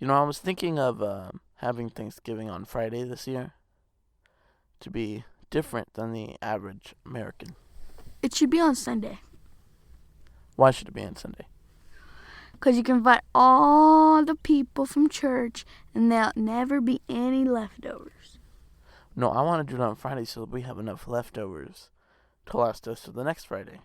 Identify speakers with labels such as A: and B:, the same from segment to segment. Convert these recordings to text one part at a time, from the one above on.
A: I was thinking of having Thanksgiving on Friday this year to be different than the average American.
B: It should be on Sunday.
A: Why should it be on Sunday?
B: Because you can invite all the people from church and there'll never be any leftovers.
A: No, I want to do it on Friday so that we have enough leftovers to last us to the next Friday.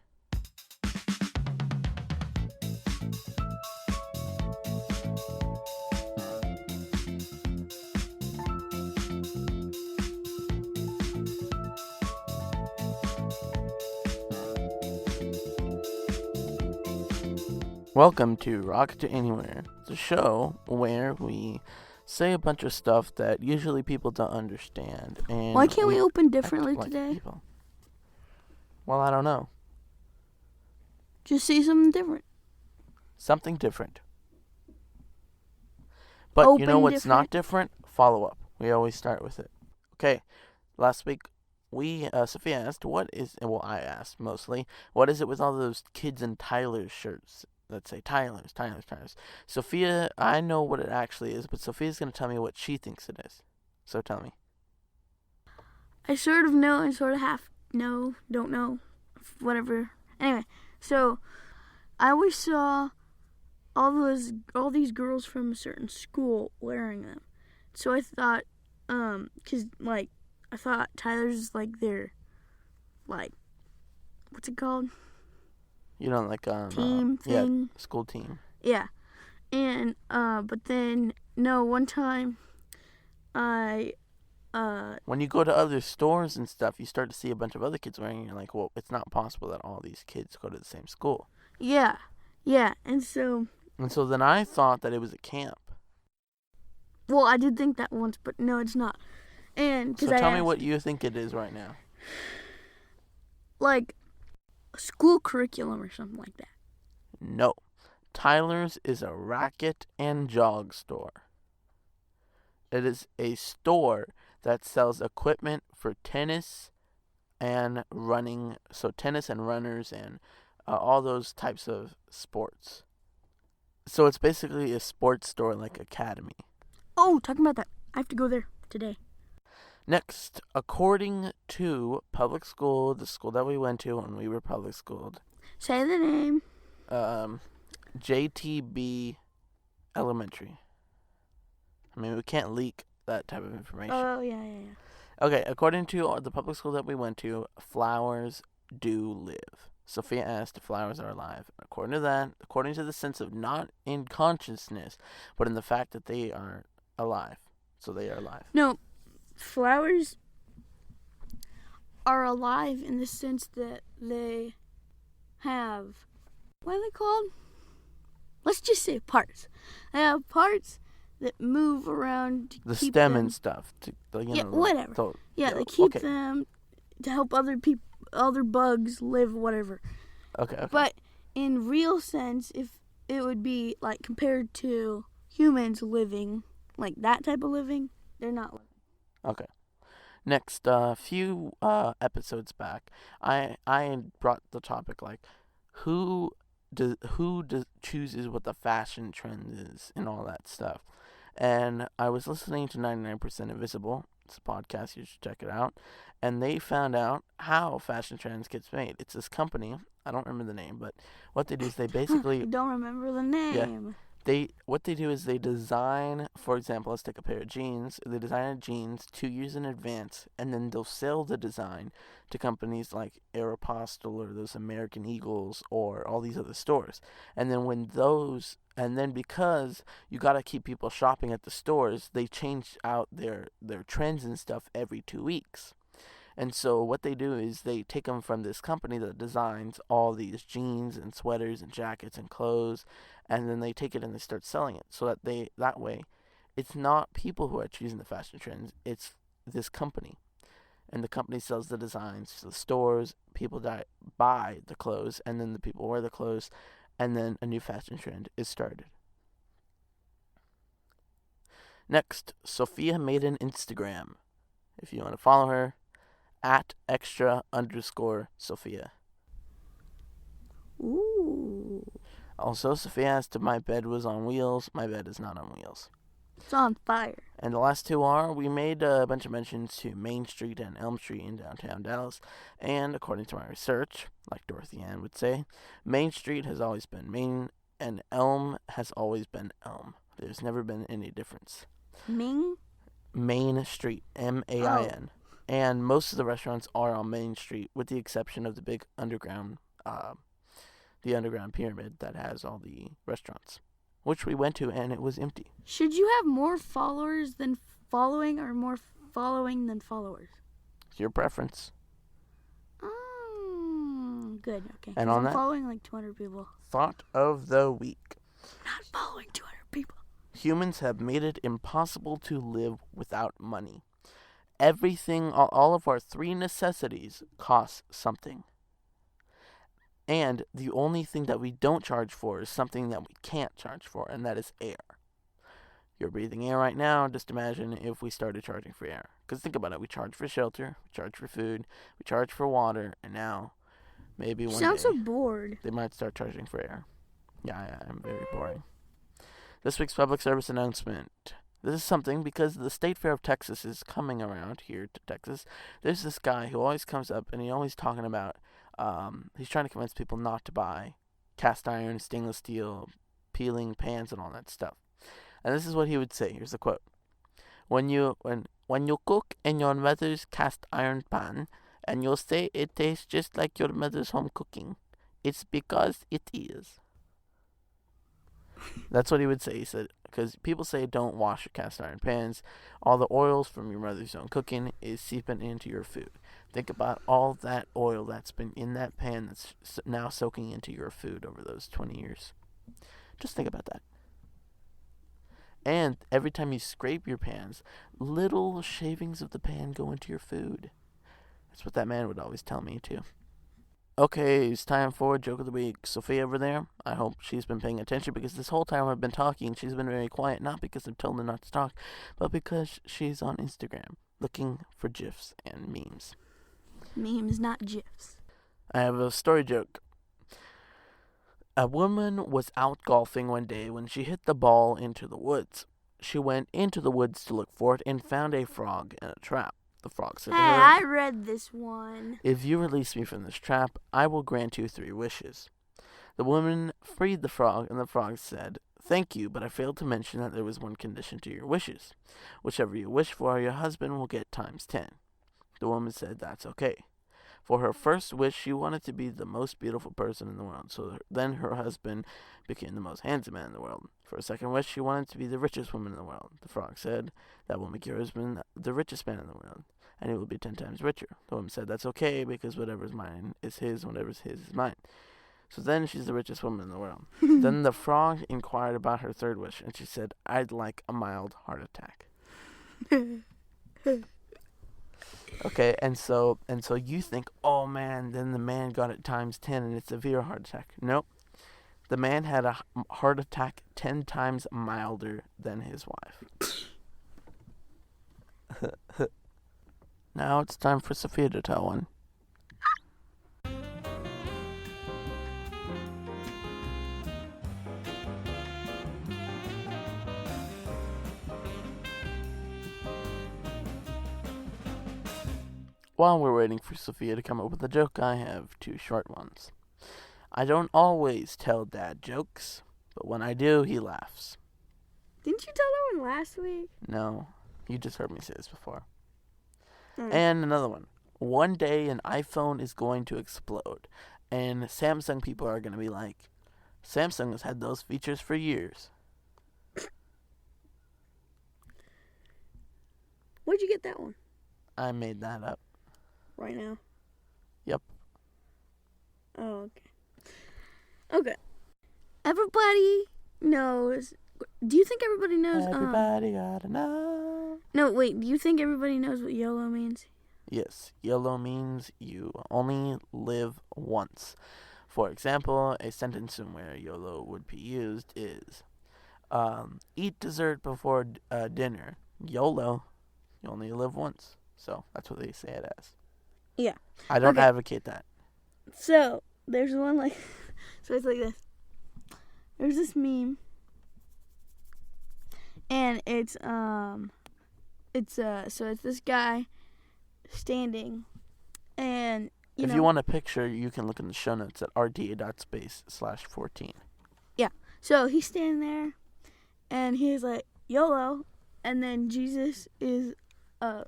A: Welcome to Rock to Anywhere, the show where we say a bunch of stuff that usually people don't understand. And
B: Why can't we open
A: act
B: differently
A: like
B: today?
A: people. Well, I don't know.
B: Just say something different.
A: Something different. But you know
B: Open
A: what's not different? Follow up. We always start with it. Okay, last week Sophia asked, I asked mostly, what is it with all those kids in Tyler's shirts? Let's say Tyler's. Sophia, I know what it actually is, but Sophia's going to tell me what she thinks it is. So tell me.
B: I sort of know and sort of don't know, whatever. Anyway, so I always saw all these girls from a certain school wearing them. So I thought, I thought Tyler's is like their, what's it called? Team thing?
A: Yeah, school team.
B: Yeah. And, but then, no, one time,
A: when you go to other stores and stuff, you start to see a bunch of other kids wearing it, and you're like, well, it's not possible that all these kids go to the same school.
B: Yeah, and so
A: then I thought that it was a camp.
B: Well, I did think that once, but no, it's not. And
A: so tell me what you think it is right now.
B: Like a school curriculum or something like that.
A: No. Tyler's is a racket and jog store. It is a store that sells equipment for tennis and running. So tennis and runners and all those types of sports. So it's basically a sports store like Academy.
B: Oh, talking about that. I have to go there today.
A: Next, according to public school, the school that we went to when we were public schooled.
B: Say the name.
A: JTB Elementary. I mean, we can't leak that type of information.
B: Oh, yeah.
A: Okay, according to the public school that we went to, flowers do live. Sophia asked if flowers are alive. According to the sense of not in consciousness, but in the fact that they are alive. So they are alive.
B: No, flowers are alive in the sense that they have, what are they called? Let's just say parts. They have parts that move around to
A: the
B: keep
A: stem
B: them,
A: and stuff.
B: Whatever. They keep them to help other bugs live, whatever.
A: Okay.
B: But in real sense, if it would be like compared to humans living, like that type of living, they're not living.
A: Okay. Next, few episodes back, I brought the topic like who chooses what the fashion trend is and all that stuff. And I was listening to 99% Invisible. It's a podcast, you should check it out. And they found out how fashion trends gets made. It's this company, I don't remember the name, but what they do is they basically
B: I don't remember the name.
A: Yeah. What they do is they design, for example, let's take a pair of jeans. They design jeans 2 years in advance, and then they'll sell the design to companies like Aeropostale or those American Eagles or all these other stores. And then because you got to keep people shopping at the stores, they change out their trends and stuff every 2 weeks. And so what they do is they take them from this company that designs all these jeans and sweaters and jackets and clothes, and then they take it and they start selling it. So that way, it's not people who are choosing the fashion trends, it's this company. And the company sells the designs to the stores, people buy the clothes, and then the people wear the clothes, and then a new fashion trend is started. Next, Sophia made an Instagram. If you want to follow her, @extra_Sophia.
B: Ooh.
A: Also, Sophia asked if my bed was on wheels. My bed is not on wheels.
B: It's on fire.
A: And the last two are, we made a bunch of mentions to Main Street and Elm Street in downtown Dallas. And according to my research, like Dorothy Ann would say, Main Street has always been Main and Elm has always been Elm. There's never been any difference.
B: Main
A: Street, Main. And most of the restaurants are on Main Street, with the exception of the big underground, the underground pyramid that has all the restaurants, which we went to, and it was empty.
B: Should you have more followers than following, or more following than followers?
A: It's your preference.
B: Good. Okay.
A: And on
B: I'm
A: that,
B: following like 200 people.
A: Thought of the week.
B: Not following 200 people.
A: Humans have made it impossible to live without money. Everything, all of our three necessities cost something. And the only thing that we don't charge for is something that we can't charge for, and that is air. You're breathing air right now. Just imagine if we started charging for air. Because think about it. We charge for shelter, we charge for food, we charge for water, and now maybe one day
B: Sounds so bored.
A: they might start charging for air. Yeah, I'm very boring. This week's public service announcement. This is something because the State Fair of Texas is coming around here to Texas. There's this guy who always comes up and he's always talking about, he's trying to convince people not to buy cast iron, stainless steel, peeling pans and all that stuff. And this is what he would say. Here's the quote. When you cook in your mother's cast iron pan and you'll say it tastes just like your mother's home cooking, it's because it is. That's what he would say. He said, because people say don't wash your cast iron pans. All the oils from your mother's own cooking is seeping into your food. Think about all that oil that's been in that pan that's now soaking into your food over those 20 years. Just think about that. And every time you scrape your pans, little shavings of the pan go into your food. That's what that man would always tell me, too. Okay, it's time for Joke of the Week. Sophia over there, I hope she's been paying attention because this whole time I've been talking, she's been very quiet. Not because I've told her not to talk, but because she's on Instagram looking for GIFs and memes.
B: Memes, not GIFs.
A: I have a story joke. A woman was out golfing one day when she hit the ball into the woods. She went into the woods to look for it and found a frog in a trap. The frog said to her,
B: I read this one.
A: "If you release me from this trap, I will grant you 3 wishes." The woman freed the frog, and the frog said, "Thank you, but I failed to mention that there was one condition to your wishes. Whichever you wish for, your husband will get times 10. The woman said, "That's okay." For her first wish, she wanted to be the most beautiful person in the world, so then her husband became the most handsome man in the world. For her second wish, she wanted to be the richest woman in the world. The frog said, "That will make your husband the richest man in the world, and he will be 10 times richer." The woman said, "That's okay, because whatever's mine is his, whatever's his is mine." So then she's the richest woman in the world. Then the frog inquired about her third wish, and she said, "I'd like a mild heart attack." Okay, and so you think, oh man, then the man got it times 10 and it's a severe heart attack. Nope. The man had a heart attack 10 times milder than his wife. Now it's time for Sophia to tell one. While we're waiting for Sophia to come up with a joke, I have 2 short ones. I don't always tell Dad jokes, but when I do, he laughs.
B: Didn't you tell that one last week?
A: No, you just heard me say this before. And another one. One day an iPhone is going to explode, and Samsung people are going to be like, Samsung has had those features for years.
B: Where'd you get that one?
A: I made that up.
B: Right now?
A: Yep.
B: Oh, okay. Okay. Everybody knows. Do you think everybody knows?
A: Everybody gotta know.
B: No, wait. Do you think everybody knows what YOLO means?
A: Yes, YOLO means you only live once. For example, a sentence in where YOLO would be used is, eat dessert before dinner. YOLO, you only live once. So that's what they say it as.
B: Yeah.
A: I don't advocate that.
B: So there's one like, so it's like this. There's this meme, and it's this guy standing, and
A: if you want a picture, you can look in the show notes at rda.space/14.
B: Yeah. So he's standing there, and he's like, YOLO, and then Jesus is, and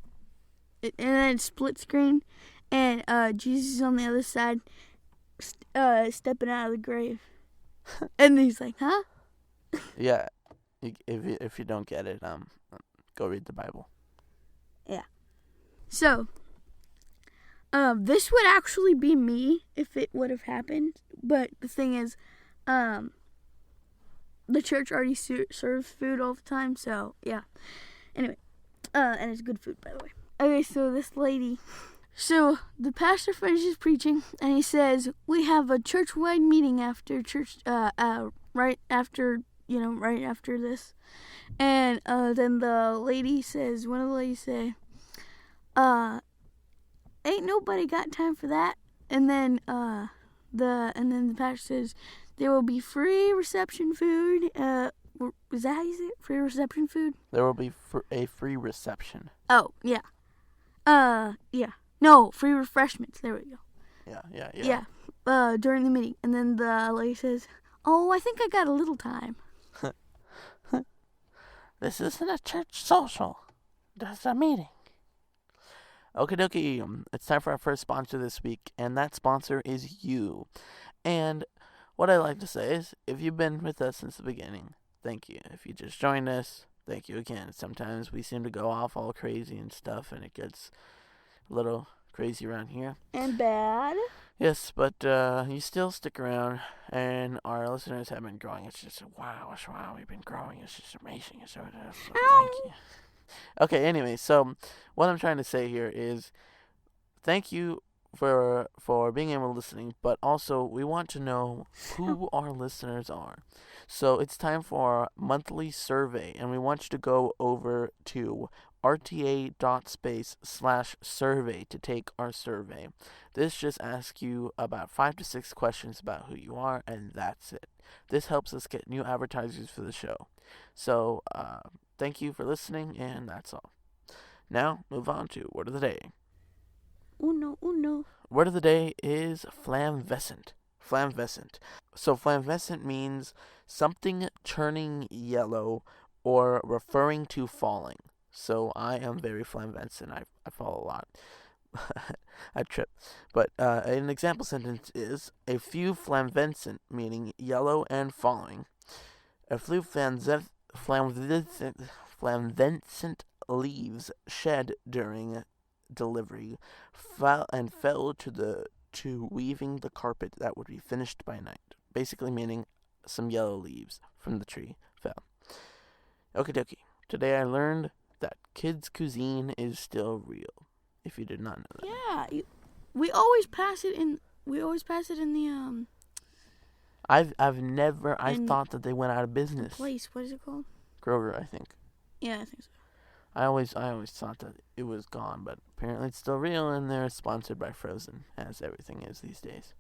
B: then split screen, and Jesus is on the other side, stepping out of the grave, and he's like, huh?
A: Yeah, if you don't get it, go read the Bible.
B: Yeah. So, this would actually be me if it would have happened, but the thing is, the church already serves food all the time, so yeah. Anyway, and it's good food, by the way. Okay, so this lady, so the pastor finishes preaching, and he says, we have a church-wide meeting after church, right after this. And then the lady says, one of the ladies say, ain't nobody got time for that. And then the pastor says, there will be free reception food. Is that how you say it? Free reception food?
A: There will be a free reception.
B: Oh, yeah. Yeah. No, free refreshments. There we go.
A: Yeah.
B: Yeah. During the meeting. And then the lady says, oh, I think I got a little time.
A: This isn't a church social. This is a meeting. Okie dokie. It's time for our first sponsor this week, and that sponsor is you. And what I like to say is, if you've been with us since the beginning, thank you. If you just joined us, thank you again. Sometimes we seem to go off all crazy and stuff, and it gets a little crazy around here.
B: And bad.
A: Yes, but you still stick around, and our listeners have been growing. It's just, wow, we've been growing. It's just amazing. So thank you. Okay, anyway, so what I'm trying to say here is thank you for being able to listen, but also we want to know who our listeners are. So it's time for our monthly survey, and we want you to go over to rta.space/survey to take our survey. This just asks you about 5 to 6 questions about who you are, and that's it. This helps us get new advertisers for the show. So, thank you for listening, and that's all. Now, move on to Word of the Day.
B: Uno.
A: Word of the day is flamvescent. Flamvescent. So flamvescent means something turning yellow or referring to falling. So I am very flamvescent. I fall a lot. I trip. But an example sentence is a few flamvescent, meaning yellow and falling. A few flamvescent leaves shed during delivery fell to weaving the carpet that would be finished by night. Basically meaning some yellow leaves from the tree fell. Okie dokie. Today I learned that kids' cuisine is still real. If you did not know that.
B: Yeah, we always pass it in the
A: I thought that they went out of business.
B: place. What is it called?
A: Kroger, I think.
B: Yeah, I think so.
A: I always thought that it was gone, but apparently it's still real, and they're sponsored by Frozen, as everything is these days.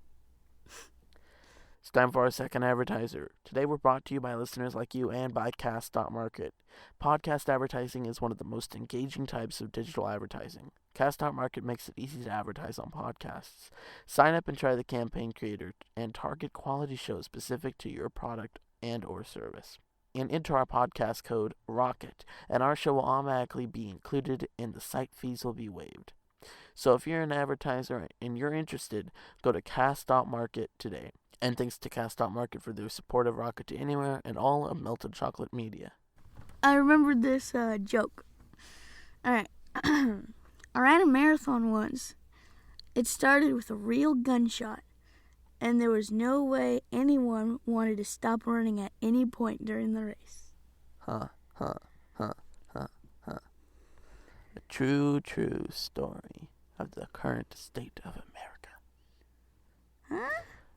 A: It's time for our second advertiser. Today we're brought to you by listeners like you and by Cast.Market. Podcast advertising is one of the most engaging types of digital advertising. Cast.Market makes it easy to advertise on podcasts. Sign up and try the Campaign Creator and target quality shows specific to your product and or service. And enter our podcast code ROCKET, and our show will automatically be included and the site fees will be waived. So if you're an advertiser and you're interested, go to Cast.Market today. And thanks to Cast.Market for their support of Rocket to Anywhere and all of Melted Chocolate Media.
B: I remembered this joke. Alright. I ran a marathon once. It started with a real gunshot, and there was no way anyone wanted to stop running at any point during the race.
A: A true story of the current state of America.
B: Huh?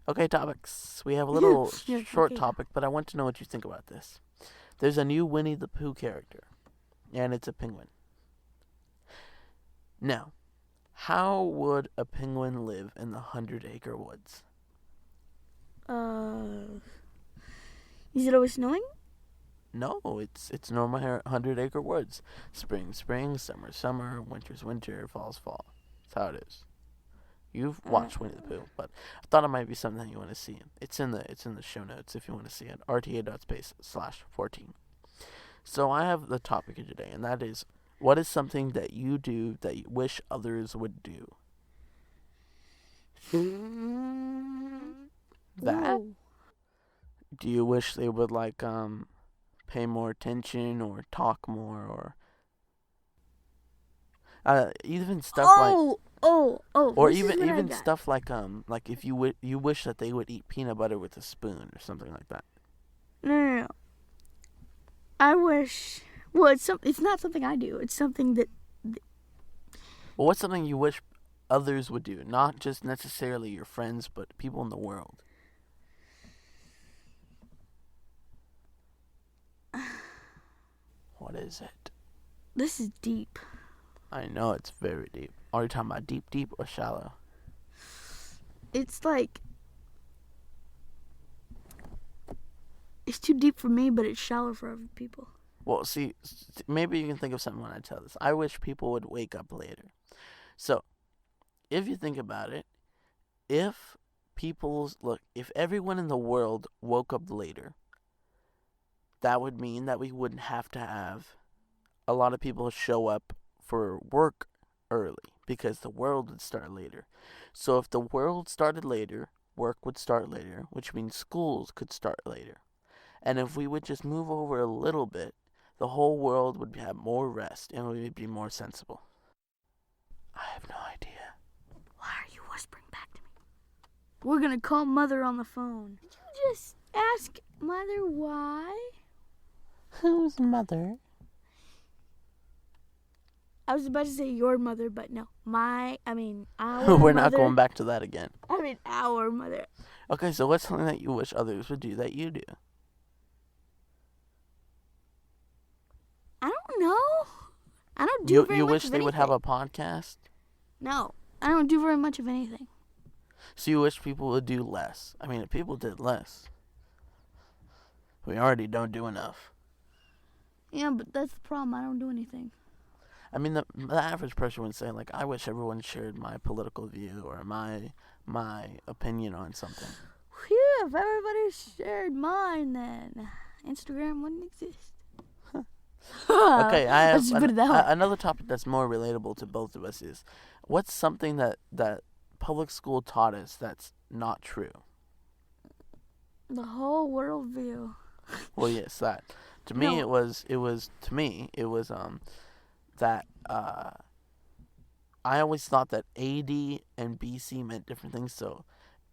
A: Okay, topics. We have a little short
B: okay.
A: topic, but I want to know what you think about this. There's a new Winnie the Pooh character, and it's a penguin. Now, how would a penguin live in the 100-acre woods?
B: Is it always snowing?
A: No, it's normal 100-acre woods. Spring, spring, summer, summer, winter's winter, fall's fall. That's how it is. You've watched Winnie the Pooh, but I thought it might be something you want to see. It's in the show notes if you want to see it. rta.space/14. So I have the topic of today, and that is, what is something that you do that you wish others would do? That?
B: Ooh.
A: Do you wish they would pay more attention or talk more or even stuff or
B: this is what I
A: even
B: got.
A: stuff like if you wish that they would eat peanut butter with a spoon or something like that.
B: No. I wish. Well, it's not something I do. It's something that.
A: Well, what's something you wish others would do? Not just necessarily your friends, but people in the world. What is it?
B: This is deep.
A: I know it's very deep. Are you talking about deep, deep or shallow?
B: It's like. It's too deep for me, but it's shallow for other people.
A: Well, see, maybe you can think of something when I tell this. I wish people would wake up later. So, if you think about it, if everyone in the world woke up later, that would mean that we wouldn't have to have a lot of people show up for work early because the world would start later. So if the world started later, work would start later, which means schools could start later. And if we would just move over a little bit, the whole world would have more rest and we would be more sensible. I have no idea.
B: Why are you whispering back to me? We're gonna call Mother on the phone. Did you just ask Mother why?
A: Whose mother?
B: I was about to say your mother, but no. Our
A: We're
B: mother.
A: not going back to that again.
B: Our mother.
A: Okay, so what's something that you wish others would do that you do?
B: I don't know. I don't do very
A: You
B: much
A: wish
B: of
A: they would have
B: anything.
A: a podcast?
B: No, I don't do very much of anything.
A: So you wish people would do less. I mean, if people did less, we already don't do enough.
B: Yeah, but that's the problem. I don't do anything.
A: I mean, the average person would say, I wish everyone shared my political view or my opinion on something.
B: Phew, if everybody shared mine, then Instagram wouldn't exist.
A: Okay, I have
B: Let's put it that way.
A: another topic that's more relatable to both of us is, what's something that public school taught us that's not true?
B: The whole worldview.
A: Well, yes, that. To me,
B: No.
A: it was that I always thought that AD and BC meant different things. So,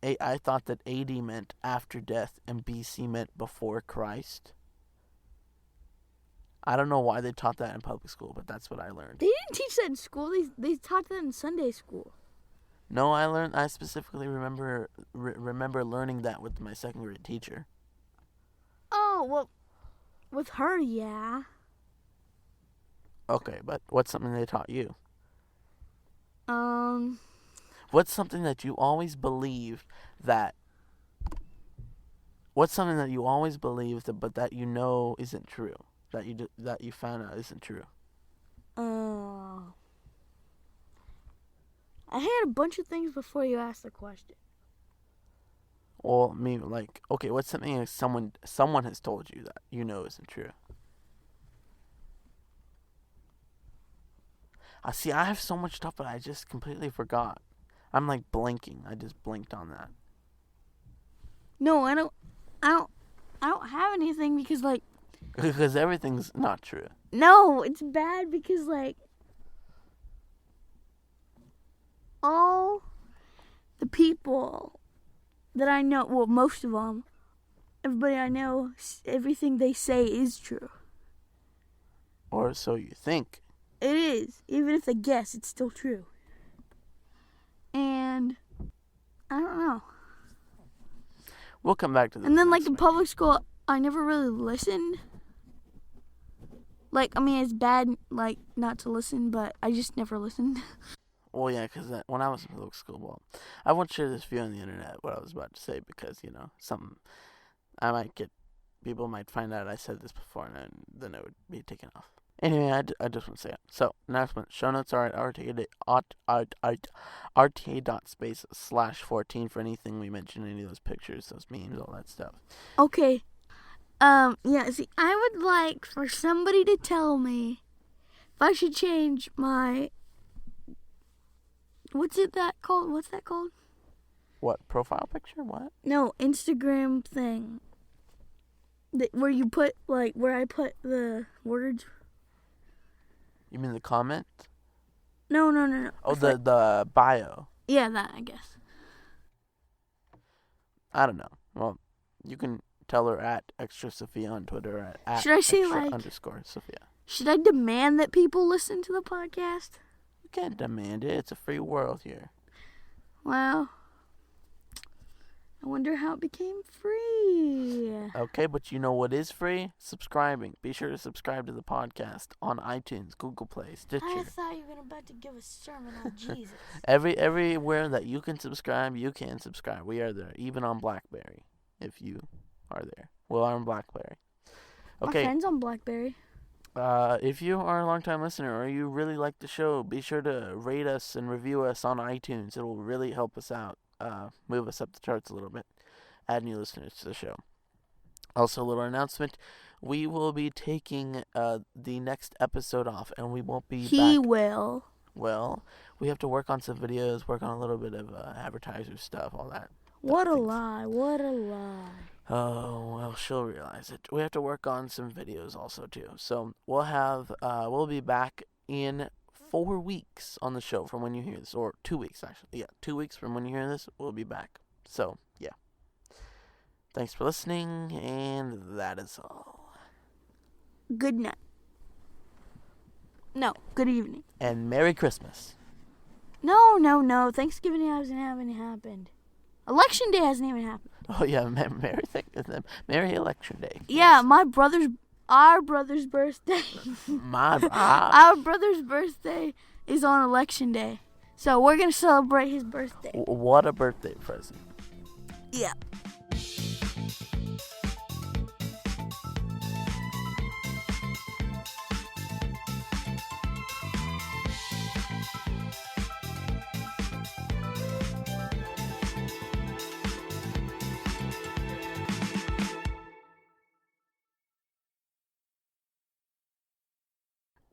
A: I thought that AD meant after death and BC meant before Christ. I don't know why they taught that in public school, but that's what I learned.
B: They didn't teach that in school. They taught that in Sunday school.
A: No, I specifically remember learning that with my second grade teacher.
B: Oh, well, with her, yeah.
A: Okay, but what's something they taught you?
B: Um,
A: What's something that you always believed that... What's something that you always believed but that you know isn't true? That you found out isn't true?
B: I had a bunch of things before you asked the question.
A: Well, okay, what's something that someone has told you that you know isn't true? See, I have so much stuff, but I just completely forgot. I'm blinking. I just blinked on that.
B: No, I don't have anything because
A: Because everything's not true.
B: no, it's bad because all the people that I know, well, most of them, everybody I know, everything they say is true.
A: Or so you think.
B: It is. Even if they guess, it's still true. And I don't know.
A: We'll come back to this.
B: And then,
A: next
B: in
A: week.
B: public school, I never really listened. It's bad, not to listen, but I just never listened.
A: Well, yeah, because when I was in public school, well, I won't share this view on the internet, what I was about to say, because, something, I might get people might find out I said this before, and then it would be taken off. Anyway, I just want to say it. So, announcement. Show notes are at rta.space/14 for anything we mentioned, any of those pictures, those memes, all that stuff.
B: Okay. Yeah, see, I would like for somebody to tell me if I should change my... What's that called?
A: What, profile picture? What?
B: No, Instagram thing. Where you put, where I put the words.
A: You mean the comment?
B: No.
A: Oh, the bio.
B: Yeah, that, I guess.
A: I don't know. Well, you can tell her at Extra Sophia on Twitter at
B: Should I say,
A: _Sophia.
B: Should I demand that people listen to the podcast?
A: You can't demand it. It's a free world here.
B: Well, I wonder how it became free.
A: Okay, but you know what is free? Subscribing. Be sure to subscribe to the podcast on iTunes, Google Play, Stitcher.
B: I thought you were about to give a sermon on Jesus.
A: Everywhere that you can subscribe, you can subscribe. We are there, even on BlackBerry, if you are there. Well, I'm BlackBerry. Okay.
B: My friend's on BlackBerry.
A: If you are a long-time listener or you really like the show, be sure to rate us and review us on iTunes. It'll really help us out, move us up the charts a little bit, add new listeners to the show. Also, a little announcement. We will be taking the next episode off, and we won't be back.
B: He will.
A: Well, we have to work on some videos, work on a little bit of advertiser stuff, all that.
B: What a lie. What a lie.
A: Oh, well, she'll realize it. We have to work on some videos also, too. So we'll be back in 4 weeks on the show from when you hear this. Or 2 weeks, actually. Yeah, 2 weeks from when you hear this, we'll be back. So, yeah. Thanks for listening, and that is all.
B: Good night. No, good evening.
A: And Merry Christmas.
B: No. Thanksgiving hasn't even happened. Election Day hasn't even happened.
A: Oh, yeah, Merry Election Day.
B: Yeah, our brother's birthday. Our brother's birthday is on Election Day. So we're going to celebrate his birthday.
A: What a birthday present.
B: Yeah.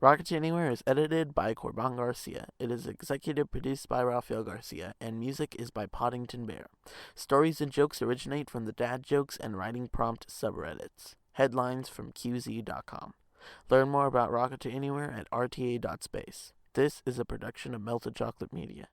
A: Rocket to Anywhere is edited by Corban Garcia. It is executive produced by Rafael Garcia, and music is by Poddington Bear. Stories and jokes originate from the Dad Jokes and Writing Prompt subreddits. Headlines from QZ.com. Learn more about Rocket to Anywhere at rta.space. This is a production of Melted Chocolate Media.